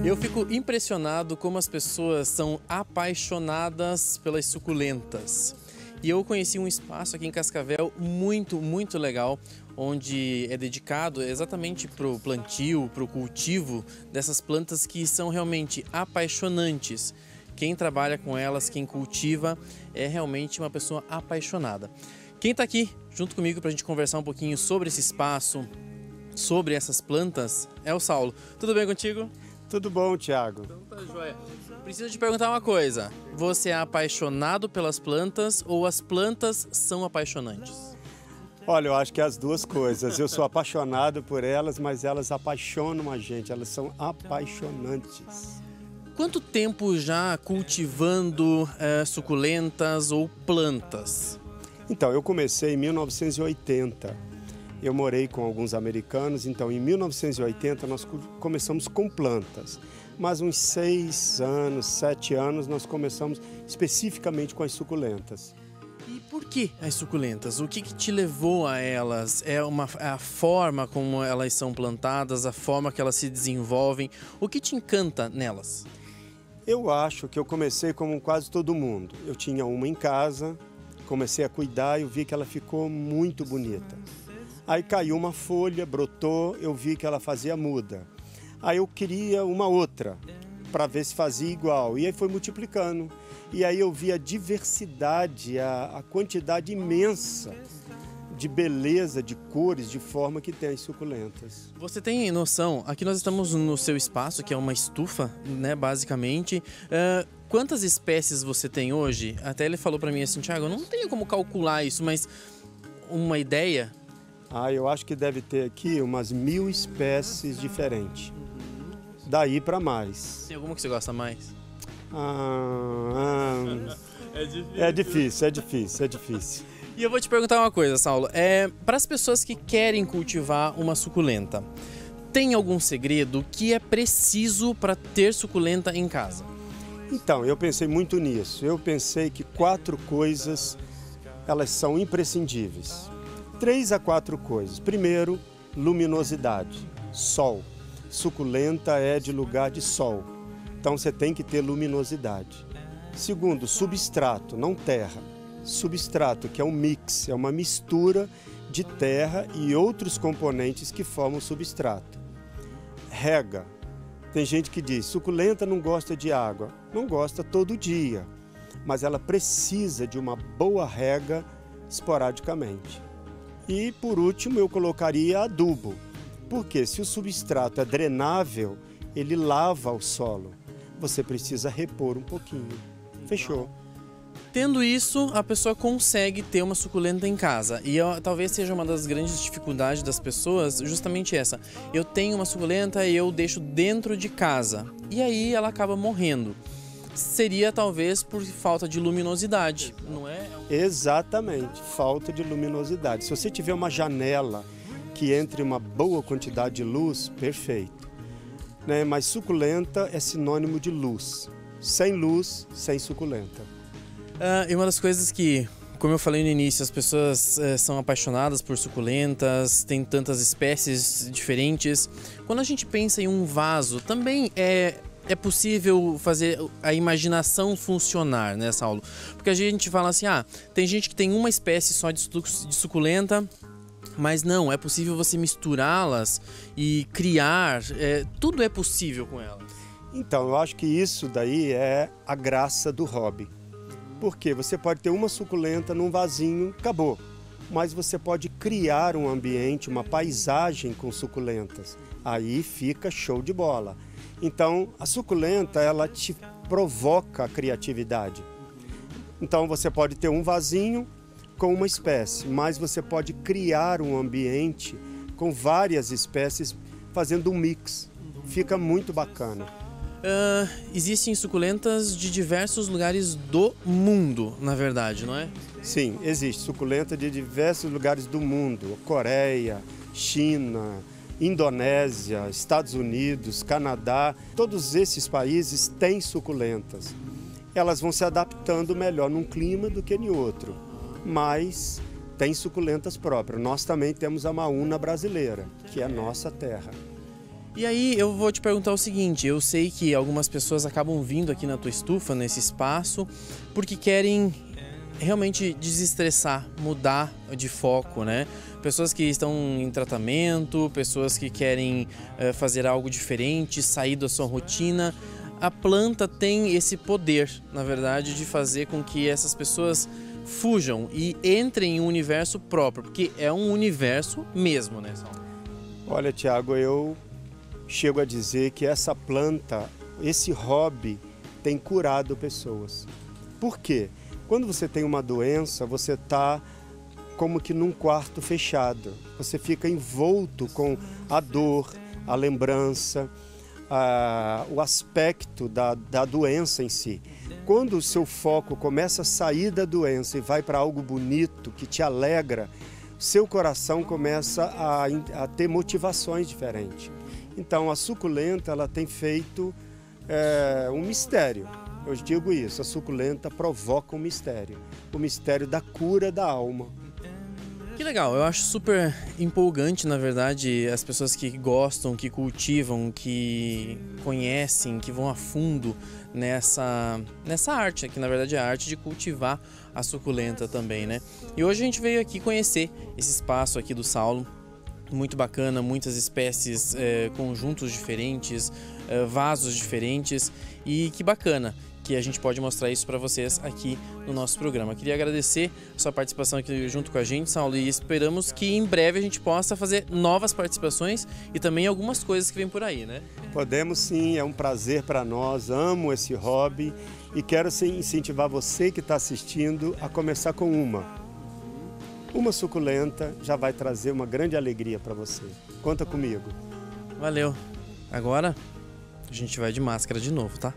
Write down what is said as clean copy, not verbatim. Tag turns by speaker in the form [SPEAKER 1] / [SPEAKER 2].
[SPEAKER 1] Eu fico impressionado como as pessoas são apaixonadas pelas suculentas. E eu conheci um espaço aqui em Cascavel muito legal, onde é dedicado exatamente para o plantio, para o cultivo dessas plantas que são realmente apaixonantes. Quem trabalha com elas, quem cultiva, é realmente uma pessoa apaixonada. Quem está aqui junto comigo para a gente conversar um pouquinho sobre esse espaço, sobre essas plantas, é o Saulo. Tudo bem contigo?
[SPEAKER 2] Tudo bom, Thiago?
[SPEAKER 1] Então tá joia. Preciso te perguntar uma coisa. Você é apaixonado pelas plantas ou as plantas são apaixonantes?
[SPEAKER 2] Olha, eu acho que é as duas coisas. Eu sou apaixonado por elas, mas elas apaixonam a gente. Elas são apaixonantes.
[SPEAKER 1] Quanto tempo já cultivando suculentas ou plantas?
[SPEAKER 2] Então, eu comecei em 1980. Eu morei com alguns americanos, então em 1980 nós começamos com plantas. Mas uns 6 anos, 7 anos nós começamos especificamente com as suculentas.
[SPEAKER 1] E por que as suculentas? O que te levou a elas? É a forma como elas são plantadas, a forma que elas se desenvolvem? O que te encanta nelas?
[SPEAKER 2] Eu acho que eu comecei como quase todo mundo. Eu tinha uma em casa, comecei a cuidar e eu vi que ela ficou muito bonita. Aí caiu uma folha, brotou, eu vi que ela fazia muda. Aí eu queria uma outra, para ver se fazia igual. E aí foi multiplicando. E aí eu vi a diversidade, a quantidade imensa de beleza, de cores, de forma que tem as suculentas.
[SPEAKER 1] Você tem noção, aqui nós estamos no seu espaço, que é uma estufa, né, basicamente. Quantas espécies você tem hoje? Até ele falou para mim assim, Thiago, eu não tenho como calcular isso, mas uma ideia?
[SPEAKER 2] Eu acho que deve ter aqui umas 1000 espécies diferentes. Daí para mais.
[SPEAKER 1] Tem alguma que você gosta mais?
[SPEAKER 2] É difícil.
[SPEAKER 1] E eu vou te perguntar uma coisa, Saulo. Para as pessoas que querem cultivar uma suculenta, tem algum segredo que é preciso para ter suculenta em casa?
[SPEAKER 2] Então, eu pensei muito nisso. Eu pensei que 4 coisas, elas são imprescindíveis. 3 a 4 coisas. Primeiro, luminosidade, sol. Suculenta é de lugar de sol, então você tem que ter luminosidade. Segundo, substrato, não terra. Substrato, que é um mix, é uma mistura de terra e outros componentes que formam o substrato. Rega. Tem gente que diz, suculenta não gosta de água. Não gosta todo dia, mas ela precisa de uma boa rega esporadicamente. E, por último, eu colocaria adubo, porque se o substrato é drenável, ele lava o solo. Você precisa repor um pouquinho. Fechou.
[SPEAKER 1] Tendo isso, a pessoa consegue ter uma suculenta em casa. E talvez seja uma das grandes dificuldades das pessoas, justamente essa. Eu tenho uma suculenta e eu deixo dentro de casa. E aí ela acaba morrendo. Seria talvez por falta de luminosidade, não é?
[SPEAKER 2] Exatamente, falta de luminosidade. Se você tiver uma janela que entre uma boa quantidade de luz, perfeito. Né? Mas suculenta é sinônimo de luz. Sem luz, sem suculenta.
[SPEAKER 1] E uma das coisas que, como eu falei no início, as pessoas são apaixonadas por suculentas, tem tantas espécies diferentes. Quando a gente pensa em um vaso, também é possível fazer a imaginação funcionar, né, Saulo? Porque a gente fala assim, tem gente que tem uma espécie só de suculenta, mas não, é possível você misturá-las e criar, tudo é possível com elas.
[SPEAKER 2] Então, eu acho que isso daí é a graça do hobby. Porque você pode ter uma suculenta num vasinho, acabou. Mas você pode criar um ambiente, uma paisagem com suculentas. Aí fica show de bola. Então, a suculenta, ela te provoca a criatividade. Então, você pode ter um vasinho com uma espécie, mas você pode criar um ambiente com várias espécies, fazendo um mix. Fica muito bacana.
[SPEAKER 1] Existem suculentas de diversos lugares do mundo, na verdade, não é?
[SPEAKER 2] Sim, existe suculenta de diversos lugares do mundo. Coreia, China, Indonésia, Estados Unidos, Canadá, todos esses países têm suculentas. Elas vão se adaptando melhor num clima do que em outro, mas tem suculentas próprias. Nós também temos a maúna brasileira, que é a nossa terra.
[SPEAKER 1] E aí eu vou te perguntar o seguinte, eu sei que algumas pessoas acabam vindo aqui na tua estufa, nesse espaço, porque querem realmente desestressar, mudar de foco, né? Pessoas que estão em tratamento, pessoas que querem fazer algo diferente, sair da sua rotina. A planta tem esse poder, na verdade, de fazer com que essas pessoas fujam e entrem em um universo próprio, porque é um universo mesmo, né?
[SPEAKER 2] Olha, Tiago, eu chego a dizer que essa planta, esse hobby, tem curado pessoas. Por quê? Quando você tem uma doença, você está como que num quarto fechado. Você fica envolto com a dor, a lembrança, o aspecto da doença em si. Quando o seu foco começa a sair da doença e vai para algo bonito, que te alegra, seu coração começa a ter motivações diferentes. Então, a suculenta, ela tem feito um mistério. Eu digo isso, a suculenta provoca um mistério. O mistério da cura da alma.
[SPEAKER 1] Que legal, eu acho super empolgante, na verdade, as pessoas que gostam, que cultivam, que conhecem, que vão a fundo nessa arte, que na verdade é a arte de cultivar a suculenta também, né? E hoje a gente veio aqui conhecer esse espaço aqui do Saulo, muito bacana, muitas espécies, conjuntos diferentes, vasos diferentes, e que bacana que a gente pode mostrar isso para vocês aqui no nosso programa. Queria agradecer a sua participação aqui junto com a gente, Saulo, e esperamos que em breve a gente possa fazer novas participações e também algumas coisas que vêm por aí, né?
[SPEAKER 2] Podemos sim, é um prazer para nós, amo esse hobby e quero sim incentivar você que está assistindo a começar com uma suculenta já vai trazer uma grande alegria para você. Conta comigo.
[SPEAKER 1] Valeu. Agora a gente vai de máscara de novo, tá?